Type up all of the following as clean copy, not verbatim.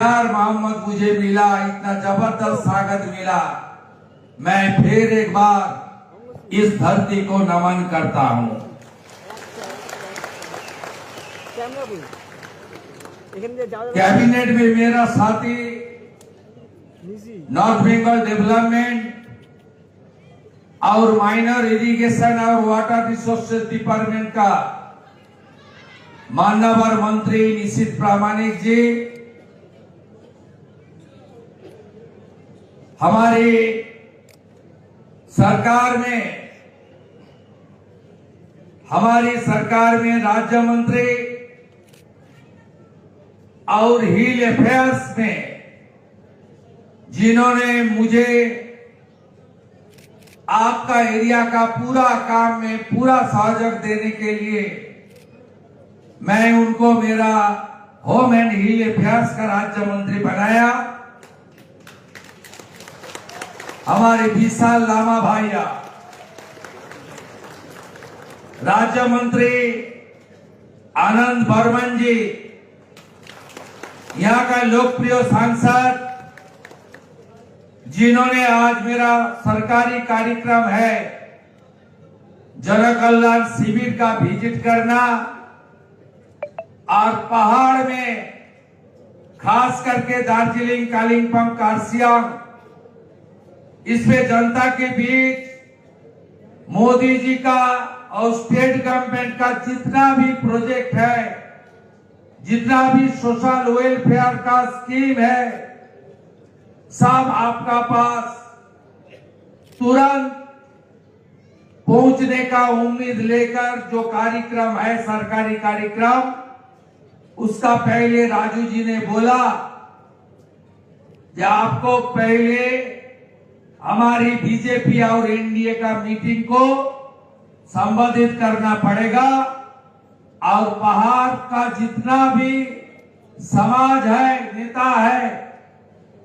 यार मोहम्मद मुझे मिला, इतना जबरदस्त स्वागत मिला। मैं फिर एक बार इस धरती को नमन करता हूँ। कैबिनेट में मेरा साथी नॉर्थ बंगाल डेवलपमेंट और माइनर इरिगेशन और वाटर रिसोर्सेज डिपार्टमेंट का माननीय मंत्री निशित प्रामाणिक जी, हमारी सरकार में राज्य मंत्री और हिल अफेयर्स में जिन्होंने मुझे आपका एरिया का पूरा काम में पूरा सहयोग देने के लिए, मैं उनको मेरा होम एंड हिल अफेयर्स का राज्य मंत्री बनाया। हमारे विशाल लामा भाइया, राज्य मंत्री आनंद बर्मन जी, यहाँ का लोकप्रिय सांसद जिन्होंने आज मेरा सरकारी कार्यक्रम है जन कल्याण शिविर का विजिट करना और पहाड़ में खास करके दार्जिलिंग, कालिम्पोंग, कार्सियंग, इसमें जनता के बीच मोदी जी का और स्टेट गवर्नमेंट का जितना भी प्रोजेक्ट है, जितना भी सोशल वेलफेयर का स्कीम है, सब आपका पास तुरंत पहुंचने का उम्मीद लेकर जो कार्यक्रम है, सरकारी कार्यक्रम, उसका पहले राजू जी ने बोला कि आपको पहले हमारी बीजेपी और एनडीए का मीटिंग को संबोधित करना पड़ेगा और पहाड़ का जितना भी समाज है, नेता है,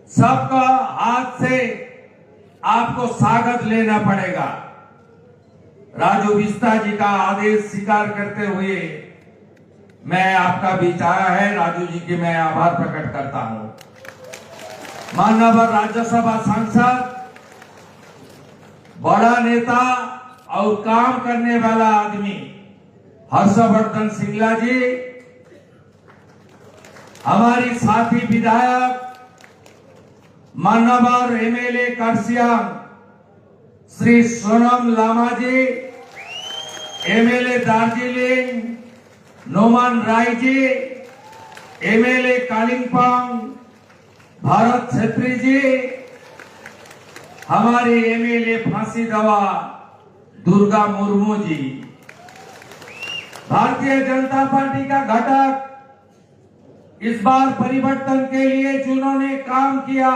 सबका हाथ से आपको स्वागत लेना पड़ेगा। राजू बिस्ता जी का आदेश स्वीकार करते हुए मैं आपका भी चाहा है राजू जी की मैं आभार प्रकट करता हूं। माननीय राज्यसभा सांसद, बड़ा नेता और काम करने वाला आदमी हर्षवर्धन सिंगला जी, हमारी साथी विधायक माननीय एमएलए कार्सियंग श्री सोनम लामा जी, एमएलए दार्जिलिंग नोमान राय जी, एमएलए कालिम्पोंग भारत छेत्री जी, हमारे एमएलए फांसी दवा दुर्गा मुर्मू जी, भारतीय जनता पार्टी का घटक इस बार परिवर्तन के लिए जिन्होंने काम किया,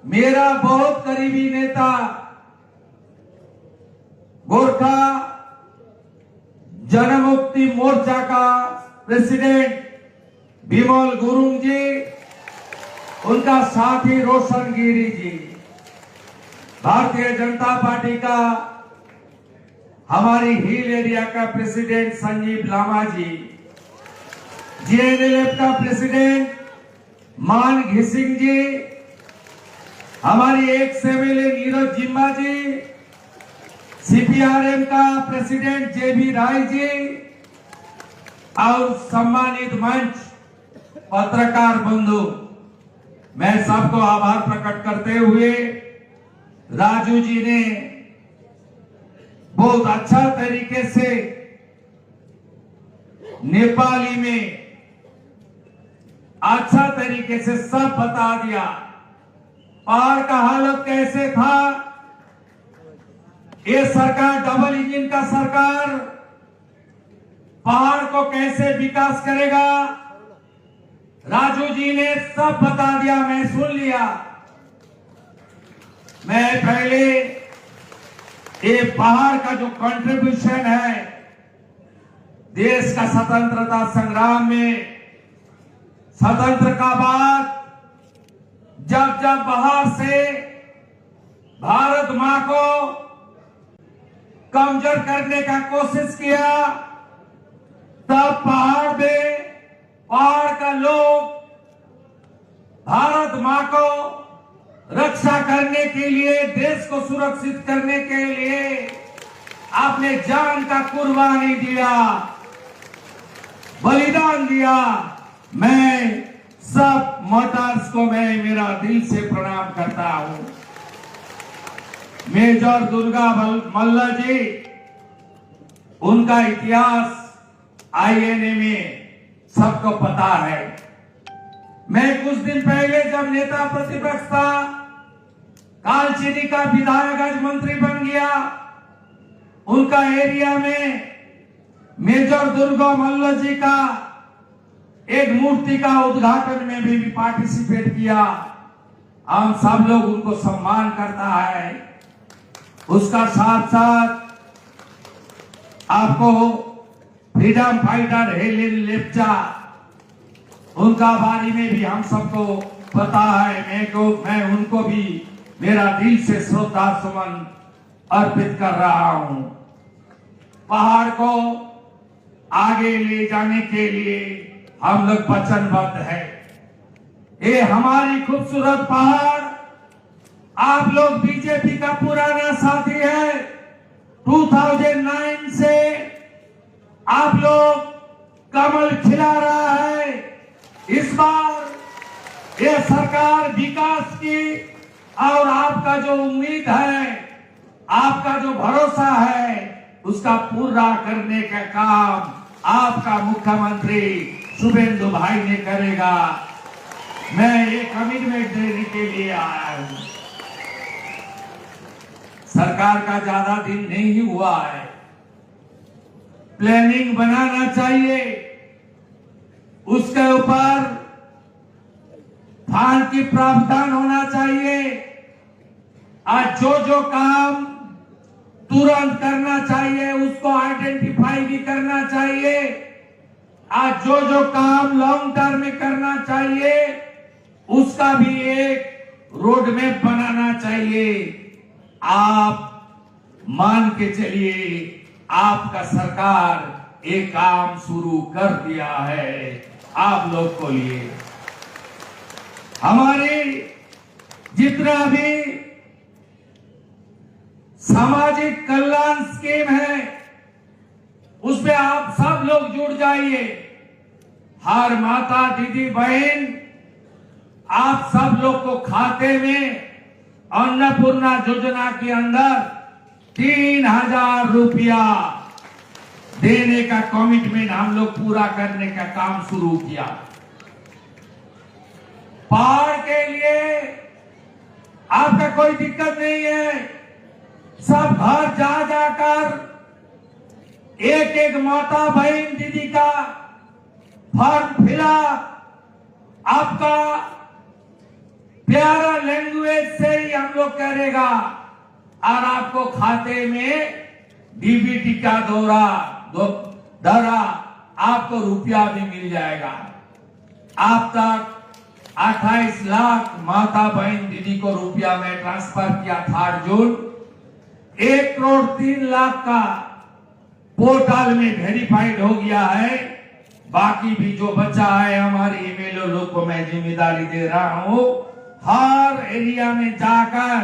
मेरा बहुत करीबी नेता गोरखा जनमुक्ति मोर्चा का प्रेसिडेंट विमल गुरुंग जी, उनका साथी रोशन गिरी जी, भारतीय जनता पार्टी का हमारी हिल एरिया का प्रेसिडेंट संजीव लामा जी, जेएनएलएफ का प्रेसिडेंट मान घिसिंग जी, हमारी एक्स एमएलए नीरज जिम्मा जी, सीपीआरएम का प्रेसिडेंट जेबी राय जी और सम्मानित मंच पत्रकार बंधु, मैं सबको आभार प्रकट करते हुए राजू जी ने बहुत अच्छा तरीके से नेपाली में अच्छा तरीके से सब बता दिया। पहाड़ का हालत कैसे था, ये सरकार डबल इंजन का सरकार पहाड़ को कैसे विकास करेगा, राजू जी ने सब बता दिया, मैं सुन लिया। मैं पहले ये पहाड़ का जो कंट्रीब्यूशन है देश का स्वतंत्रता संग्राम में, स्वतंत्र का बाद जब जब बाहर से भारत मां को कमजोर करने का कोशिश किया, तब पहाड़ का लोग को रक्षा करने के लिए, देश को सुरक्षित करने के लिए आपने जान का कुर्बानी दिया, बलिदान दिया। मैं सब मोटर्स को मैं मेरा दिल से प्रणाम करता हूं। मेजर दुर्गा मल्ल जी, उनका इतिहास आईएनए में सबको पता है। मैं कुछ दिन पहले जब नेता प्रतिपक्ष था, कालचिनी का विधायक आज मंत्री बन गया, उनका एरिया में मेजर दुर्गा मल्ल जी का एक मूर्ति का उद्घाटन में भी पार्टिसिपेट किया। हम सब लोग उनको सम्मान करता है। उसका साथ साथ आपको फ्रीडम फाइटर हेलेन लेप्चा, उनका बारे में भी हम सबको पता है। मैं उनको भी मेरा दिल से श्रद्धा सुमन अर्पित कर रहा हूं। पहाड़ को आगे ले जाने के लिए हम लोग वचनबद्ध है। ये हमारी खूबसूरत पहाड़, आप लोग बीजेपी का पुराना साथी है। 2009 से आप लोग कमल खिला रहा है। इस बार ये सरकार विकास की और आपका जो उम्मीद है, आपका जो भरोसा है, उसका पूरा करने का काम आपका मुख्यमंत्री शुभेंदु भाई ने करेगा। मैं ये कमिटमेंट देने के लिए आया हूं। सरकार का ज्यादा दिन नहीं हुआ है, प्लानिंग बनाना चाहिए, उसके ऊपर फंड की प्रावधान होना चाहिए। आज जो काम तुरंत करना चाहिए उसको आइडेंटिफाई भी करना चाहिए। आज जो काम लॉन्ग टर्म में करना चाहिए उसका भी एक रोड मैप बनाना चाहिए। आप मान के चलिए, आपका सरकार एक काम शुरू कर दिया है आप लोग को लिए। हमारी जितना भी सामाजिक कल्याण स्कीम है उसमें आप सब लोग जुड़ जाइए। हर माता दीदी बहन आप सब लोग को खाते में अन्नपूर्णा योजना के अंदर 3000 रुपया देने का कमिटमेंट हम लोग पूरा करने का काम शुरू किया। पहाड़ के लिए आपका कोई दिक्कत नहीं है। सब घर जा जाकर एक एक माता बहन दीदी का फॉर्म फिलअप आपका प्यारा लैंग्वेज से ही हम लोग करेगा और आपको खाते में डीबीटी का द्वारा आपको रुपया भी मिल जाएगा। आप तक 28 लाख माता बहन दीदी को रुपया में ट्रांसफर किया था जून। 1 करोड़ 3 लाख का पोर्टल में वेरीफाइड हो गया है। बाकी भी जो बचा है हमारे एमएलए लोग को मैं जिम्मेदारी दे रहा हूं, हर एरिया में जाकर,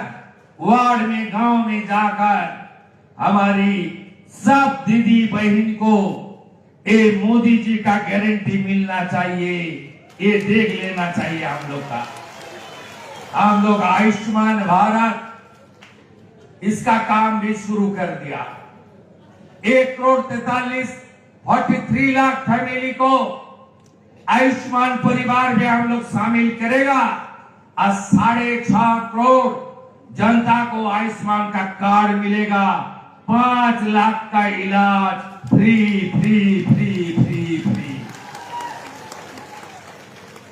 वार्ड में, गांव में जाकर हमारी सब दीदी बहन को ये मोदी जी का गारंटी मिलना चाहिए, ये देख लेना चाहिए हम लोग का। हम लोग आयुष्मान भारत इसका काम भी शुरू कर दिया। 1 करोड़ 43 लाख फैमिली को आयुष्मान परिवार में हम लोग शामिल करेगा और 6.5 करोड़ जनता को आयुष्मान का कार्ड मिलेगा। 5 लाख का इलाज free free free free free.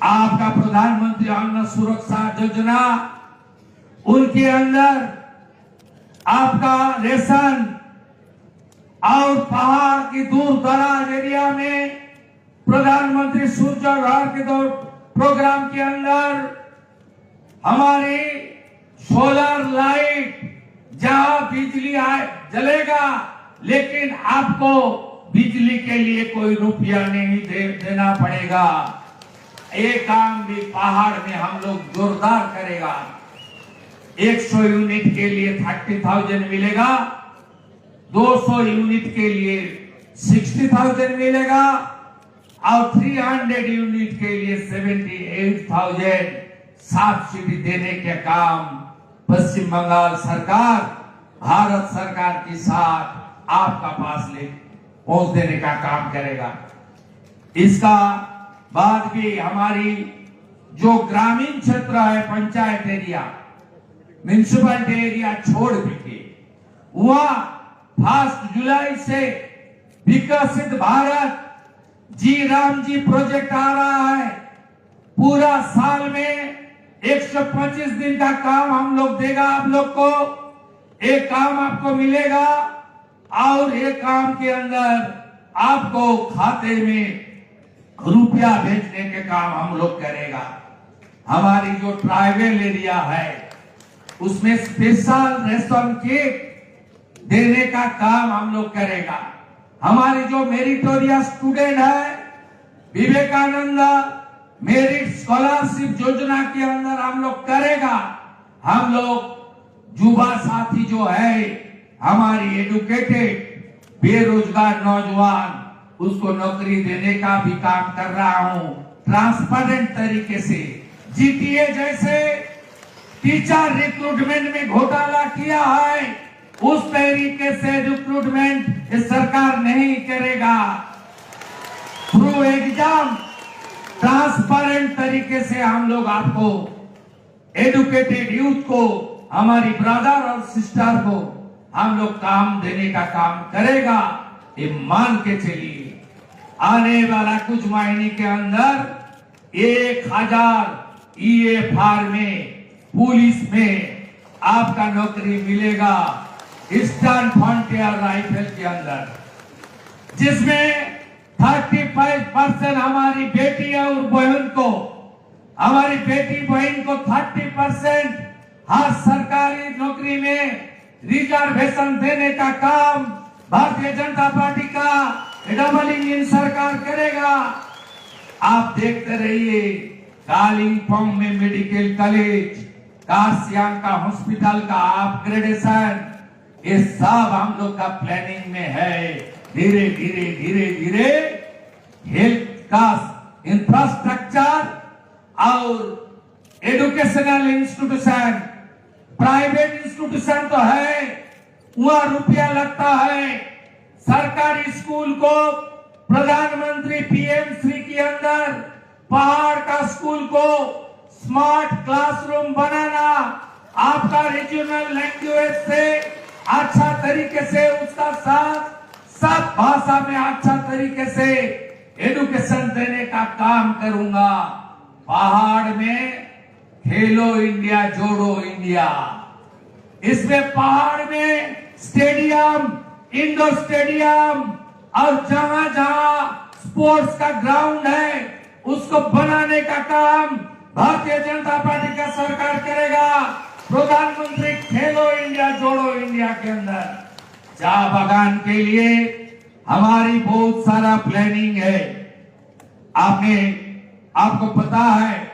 आपका प्रधानमंत्री अन्न सुरक्षा योजना, उनके अंदर आपका रेशन और पहाड़ की दूर दराज एरिया में प्रधानमंत्री सूर्य घर के प्रोग्राम के अंदर हमारी सोलर लाइट, जहां बिजली जलेगा लेकिन आपको बिजली के लिए कोई रुपया नहीं देना पड़ेगा। ये काम भी पहाड़ में हम लोग जोरदार करेगा। 100 यूनिट के लिए 30,000 मिलेगा, 200 यूनिट के लिए 60,000 मिलेगा और 300 यूनिट के लिए 78,000 सब्सिडी देने के काम पश्चिम बंगाल सरकार भारत सरकार के साथ आपका पास ले पहुंच देने का काम करेगा। इसका बाद भी हमारी जो ग्रामीण क्षेत्र है, पंचायत एरिया, म्यूनिसिपैलिटी एरिया छोड़ के वह 1 जुलाई से विकसित भारत जी राम जी प्रोजेक्ट आ रहा है। पूरा साल में 125 दिन का काम हम लोग देगा आप लोग को। एक काम आपको मिलेगा और एक काम के अंदर आपको खाते में रुपया भेजने के काम हम लोग करेगा। हमारी जो ट्राइबल एरिया है उसमें स्पेशल रेशन किट देने का काम हम लोग करेगा। हमारे जो मेरिटोरियस स्टूडेंट है, विवेकानंद मेरिट स्कॉलरशिप योजना के अंदर हम लोग करेगा। हम लोग युवा साथी जो है हमारी एडुकेटेड बेरोजगार नौजवान, उसको नौकरी देने का भी काम कर रहा हूं ट्रांसपेरेंट तरीके से। जीटीए जैसे टीचर रिक्रूटमेंट में घोटाला किया है, उस तरीके से रिक्रूटमेंट इस सरकार नहीं करेगा। थ्रू एग्जाम ट्रांसपेरेंट तरीके से हम लोग आपको एडुकेटेड यूथ को, हमारी ब्रदर और सिस्टर को हम लोग काम देने का काम करेगा। ये मान के चलिए आने वाला कुछ महीने के अंदर 1000 EFR में, पुलिस में आपका नौकरी मिलेगा ईस्टर्न फ्रंटियर राइफल के अंदर, जिसमें 35% हमारी बेटी और बहन को, हमारी बेटी बहन को 30% हर सरकारी नौकरी में रिजर्वेशन देने का काम भारतीय जनता पार्टी का डबल इंजन सरकार करेगा। आप देखते रहिए कालिम्पोंग में मेडिकल कॉलेज, कासियांग का हॉस्पिटल का अपग्रेडेशन, ये सब हम लोग का प्लानिंग में है। धीरे धीरे धीरे धीरे हेल्थ का इंफ्रास्ट्रक्चर और एजुकेशनल इंस्टीट्यूशन, प्राइवेट इंस्टीट्यूशन तो है, वहां रुपया लगता है। सरकारी स्कूल को प्रधानमंत्री पीएम श्री के अंदर पहाड़ का स्कूल को स्मार्ट क्लासरूम बनाना, आपका रीजनल लैंग्वेज से अच्छा तरीके से उसका साथ सब भाषा में अच्छा तरीके से एजुकेशन देने का काम करूंगा। पहाड़ में खेलो इंडिया जोड़ो इंडिया, इसमें पहाड़ में स्टेडियम, इंडोर स्टेडियम और जहां जहां स्पोर्ट्स का ग्राउंड है उसको बनाने का काम भारतीय जनता पार्टी का सरकार करेगा। प्रधानमंत्री खेलो इंडिया जोड़ो इंडिया के अंदर चाय बागान के लिए हमारी बहुत सारा प्लानिंग है। आपको पता है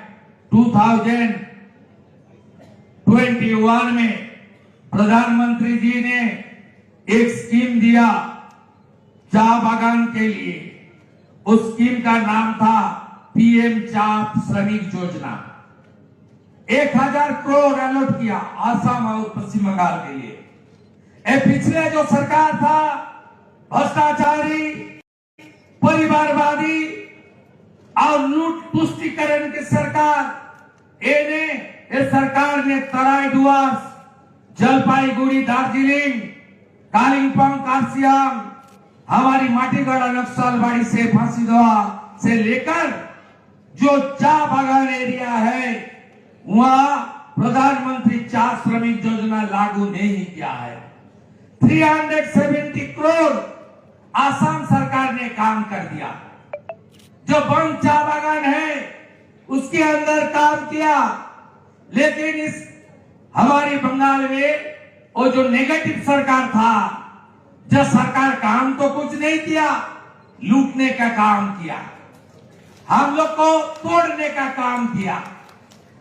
2021 में प्रधानमंत्री जी ने एक स्कीम दिया चाय बागान के लिए। उस स्कीम का नाम था पीएम चाप श्रमिक योजना। 1000 करोड़ अलॉट किया आसाम और पश्चिम बंगाल के लिए। पिछले जो सरकार था भ्रष्टाचारी, परिवारवादी और लूट तुष्टिकरण की सरकार, इस सरकार ने तराई डुवर्स, जलपाईगुड़ी, दार्जिलिंग, कालिम्पोंग, कासियांग, हमारी माटीगढ़ नक्सलबाड़ी से फांसीदोआ से लेकर जो चाय बागान एरिया है वहां प्रधानमंत्री चाय श्रमिक योजना लागू नहीं किया है। 370 करोड़ आसाम सरकार ने काम कर दिया। जो बंद चाय बागान है उसके अंदर काम किया, लेकिन इस हमारी बंगाल में वो जो नेगेटिव सरकार था, जो सरकार काम तो कुछ नहीं किया, लूटने का काम किया। हम लोग को तोड़ने का काम किया।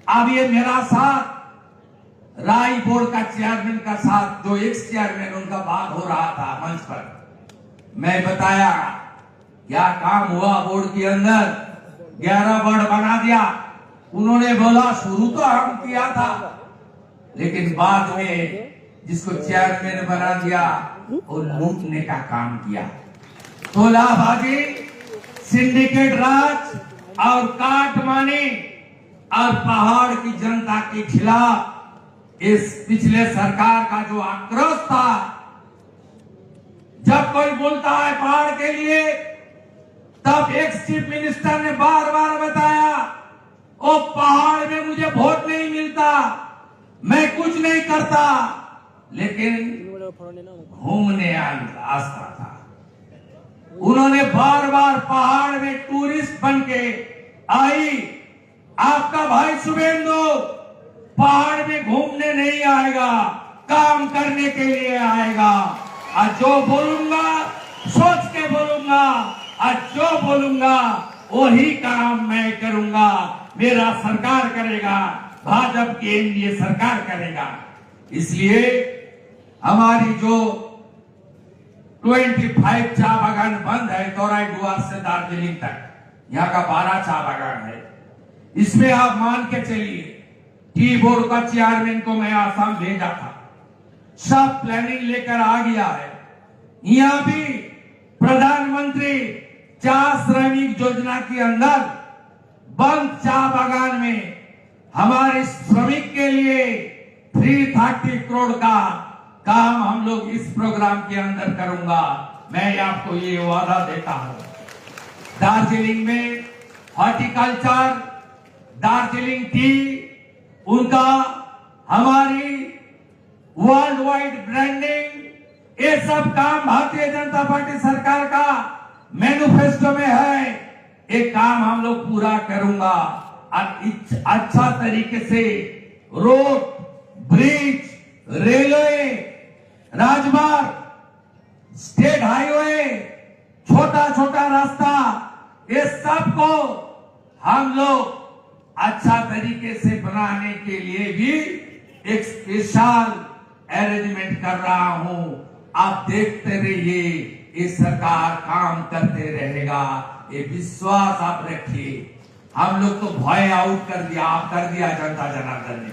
अब ये मेरा साथ राय बोर्ड का चेयरमैन का साथ, जो एक्स चेयरमैन उनका बात हो रहा था मंच पर, मैं बताया क्या काम हुआ बोर्ड के अंदर। 11 बोर्ड बना दिया। उन्होंने बोला शुरू तो हम किया था, लेकिन बाद में जिसको चेयरमैन बना दिया वो लूटने का काम किया। तोलाबाजी, सिंडिकेट राज और काटमानी और पहाड़ की जनता के खिलाफ इस पिछले सरकार का जो आक्रोश था, जब कोई बोलता है पहाड़ के लिए, तब एक्स चीफ मिनिस्टर ने बार बार बताया ओ पहाड़ में मुझे वोट नहीं मिलता, मैं कुछ नहीं करता, लेकिन घूमने आस्था था। उन्होंने बार बार पहाड़ में टूरिस्ट बन के आई। आपका भाई शुभेंदु पहाड़ में घूमने नहीं आएगा, काम करने के लिए आएगा। और जो बोलूंगा सोच के बोलूंगा, और जो बोलूंगा वही काम मैं करूंगा। मेरा सरकार करेगा, भाजपा की एनडीए सरकार करेगा। इसलिए हमारी जो 25 चाय बागान बंद है, तोराई डुआर से दार्जिलिंग तक, यहाँ का 12 चाय बागान है। इसमें आप मान के चलिए, टी बोर्ड का चेयरमैन को मैं आसाम भेजा था, सब प्लानिंग लेकर आ गया है। यहाँ भी प्रधानमंत्री चाय श्रमिक योजना के अंदर बंद चाय बागान में हमारे श्रमिक के लिए 330 करोड़ का काम हम लोग इस प्रोग्राम के अंदर करूंगा। मैं आपको ये वादा देता हूं। दार्जिलिंग में हॉर्टिकल्चर, दार्जिलिंग टी, उनका हमारी वर्ल्ड वाइड ब्रांडिंग, ये सब काम भारतीय जनता पार्टी सरकार का मैनिफेस्टो में है। एक काम हम लोग पूरा करूंगा। अच्छा तरीके से रोड, ब्रिज, रेलवे, राजमार्ग, स्टेट हाईवे, छोटा छोटा रास्ता, ये सब को हम लोग अच्छा तरीके से बनाने के लिए भी एक स्पेशल अरेंजमेंट कर रहा हूं। आप देखते रहिए, ये सरकार काम करते रहेगा, ये विश्वास आप रखिए। हम लोग तो भय आउट कर दिया, आप कर दिया जनता जनार्दन ने।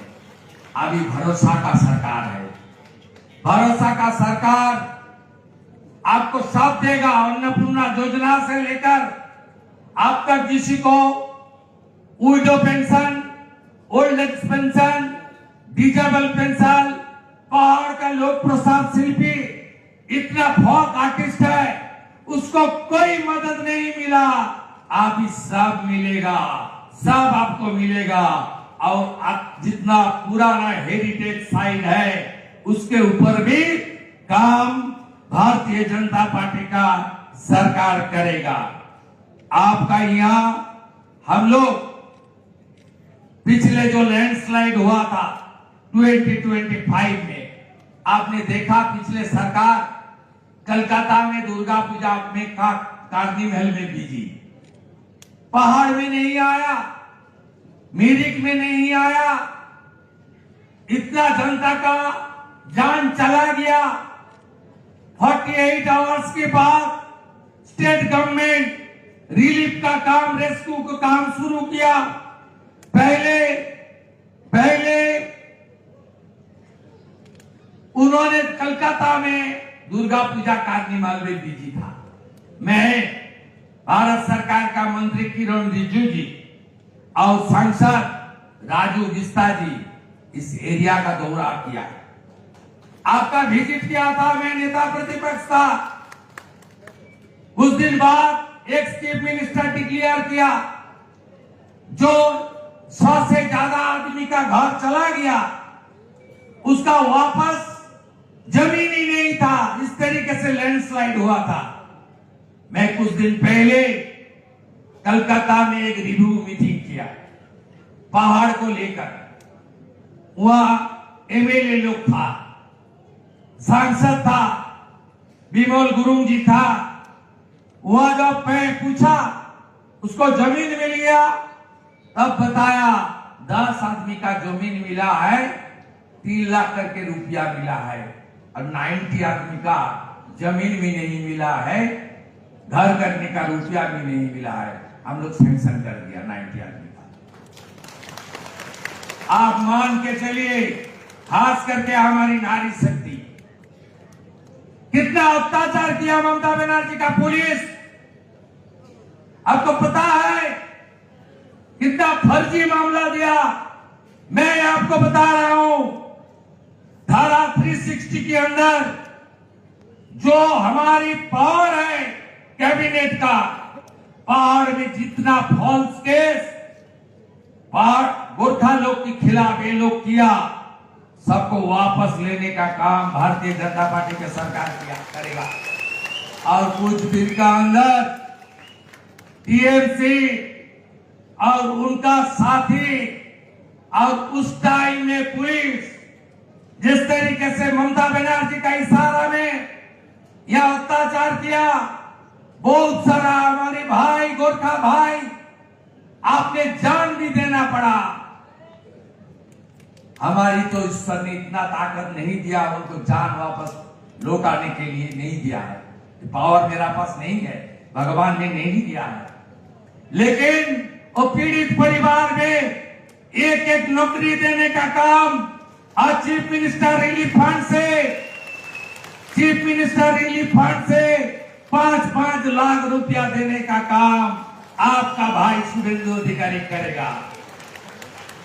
अभी भरोसा का सरकार है। भरोसा का सरकार आपको सब देगा। अन्नपूर्णा योजना से लेकर अब तक किसी को window pension, old age pension, disable pension, पहाड़ का लोक प्रसाद शिल्पी, इतना फोक आर्टिस्ट है, उसको कोई मदद नहीं मिला। अभी सब मिलेगा, सब आपको मिलेगा। और जितना पुराना हेरिटेज साइट है उसके ऊपर भी काम भारतीय जनता पार्टी का सरकार करेगा। आपका यहाँ हम लोग पिछले जो लैंडस्लाइड हुआ था 2025 में, आपने देखा पिछले सरकार कलकत्ता में दुर्गा पूजा में कार्निवल में बिजी, पहाड़ में नहीं आया, मिरिक में नहीं आया। इतना जनता का जान चला गया। 48 आवर्स के बाद स्टेट गवर्नमेंट रिलीफ का काम, रेस्क्यू का काम शुरू किया। पहले उन्होंने कलकत्ता में दुर्गा पूजा कार्निवल में बिजी था। मैं भारत सरकार का मंत्री किरण रिजिजू जी और सांसद राजू बिस्ता जी इस एरिया का दौरा किया। आपका विजिट किया था, मैं नेता प्रतिपक्ष था। कुछ दिन बाद एक्स चीफ मिनिस्टर डिक्लेयर किया, जो 100 से ज्यादा आदमी का घर चला गया, उसका वापस जमीन ही नहीं था। इस तरीके से लैंडस्लाइड हुआ था। मैं कुछ दिन पहले कलकत्ता में एक रिव्यू मीटिंग किया पहाड़ को लेकर। वहां एमएलए लोग था, सांसद था, विमल गुरुंग जी था। वहां जब मैं पूछा उसको जमीन मिल गया, तब बताया 10 आदमी का जमीन मिला है, 3 लाख करके रुपया मिला है, और 90 आदमी का जमीन भी नहीं मिला है, घर करने का रुपया भी नहीं मिला है। हम लोग सैंक्शन कर दिया 90 आदमी का। आप मान के चलिए, खास करके हमारी नारी शक्ति, कितना अत्याचार किया ममता बनर्जी का पुलिस, आपको पता है? कितना फर्जी मामला दिया। मैं आपको बता रहा हूं, धारा 360 के अंदर जो हमारी पावर है कैबिनेट का, पावर में जितना फॉल्स केस गोरखा लोग के खिलाफ ये लोग किया, सबको वापस लेने का काम भारतीय जनता पार्टी की सरकार किया करेगा। और कुछ दिन का अंदर टीएमसी और उनका साथी और उस टाइम में पुलिस जिस तरीके से ममता बनर्जी का इशारा में यह अत्याचार किया, बहुत सारा हमारे भाई गोरखा भाई आपने जान भी देना पड़ा। हमारी तो ईश्वर ने इतना ताकत नहीं दिया, उनको जान वापस लौटाने के लिए नहीं दिया है। पावर मेरा पास नहीं है, भगवान ने नहीं दिया है। लेकिन वो पीड़ित परिवार में एक एक नौकरी देने का काम आज चीफ मिनिस्टर रिलीफ फंड से 5-5 लाख रुपया देने का काम आपका भाई शुभेंदु अधिकारी करेगा।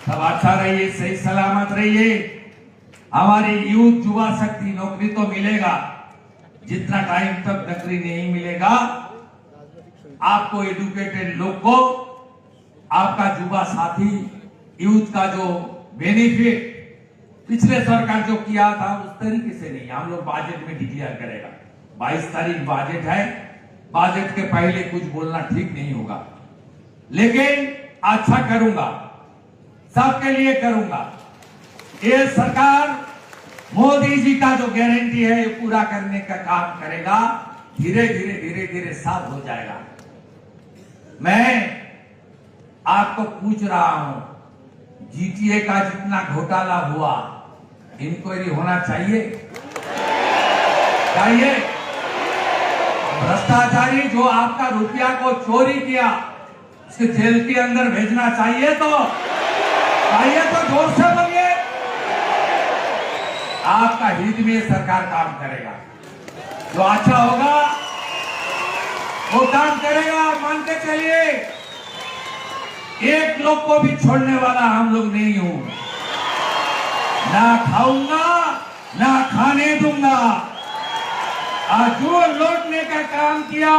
सब अच्छा रहिए, सही सलामत रहिए। हमारी यूथ युवा शक्ति, नौकरी तो मिलेगा, जितना टाइम तक नौकरी नहीं मिलेगा, आपको एजुकेटेड लोग को आपका युवा साथी यूथ का जो बेनिफिट पिछले सरकार जो किया था उस तरीके से नहीं, हम लोग बजट में डिक्लेयर करेगा। 22 तारीख बजट है, बजट के पहले कुछ बोलना ठीक नहीं होगा, लेकिन अच्छा करूंगा, सबके लिए करूंगा। ये सरकार मोदी जी का जो गारंटी है ये पूरा करने का काम करेगा। धीरे धीरे सब हो जाएगा। मैं आपको पूछ रहा हूं, जीटीए का जितना घोटाला हुआ, इंक्वायरी होना चाहिए? भ्रष्टाचारी जो आपका रुपया को चोरी किया उसके जेल के अंदर भेजना चाहिए तो जोर से बोलिए। आपका हित में सरकार काम करेगा, जो अच्छा होगा वो काम करेगा। मान के चलिए, एक लोग को भी छोड़ने वाला हम लोग नहीं हूं, ना खाऊंगा ना खाने दूंगा। और जो लौटने का काम किया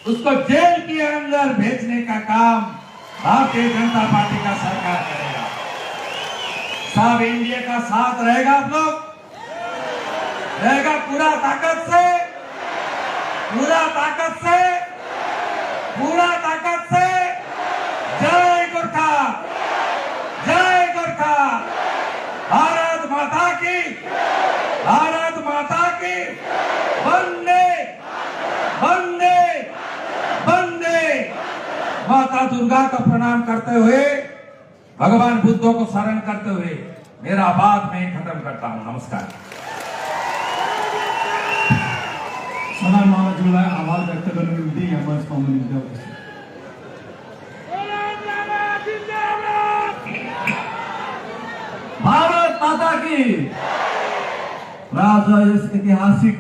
उसको जेल के अंदर भेजने का काम भारतीय जनता पार्टी का सरकार करेगा। सब इंडिया का साथ रहेगा, आप लोग रहेगा पूरा ताकत से, पूरा ताकत से। जय गोरखा, जय गोरखा। भारत माता की वंदे वंदे वंदे। माता दुर्गा का प्रणाम करते हुए, भगवान बुद्ध को शरण करते हुए मेरा बात मैं खत्म करता हूं। नमस्कार। सदन महाराजलाई आभार व्यक्त गर्नको निम्ति यहाँ मञ्चमा हुनुहुन्थ्यो उपस्थित भारत माता की। र आज यस ऐतिहासिक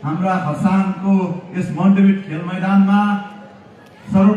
हाम्रा खरसाङको यस मण्डपित खेल मैदानमा सर्व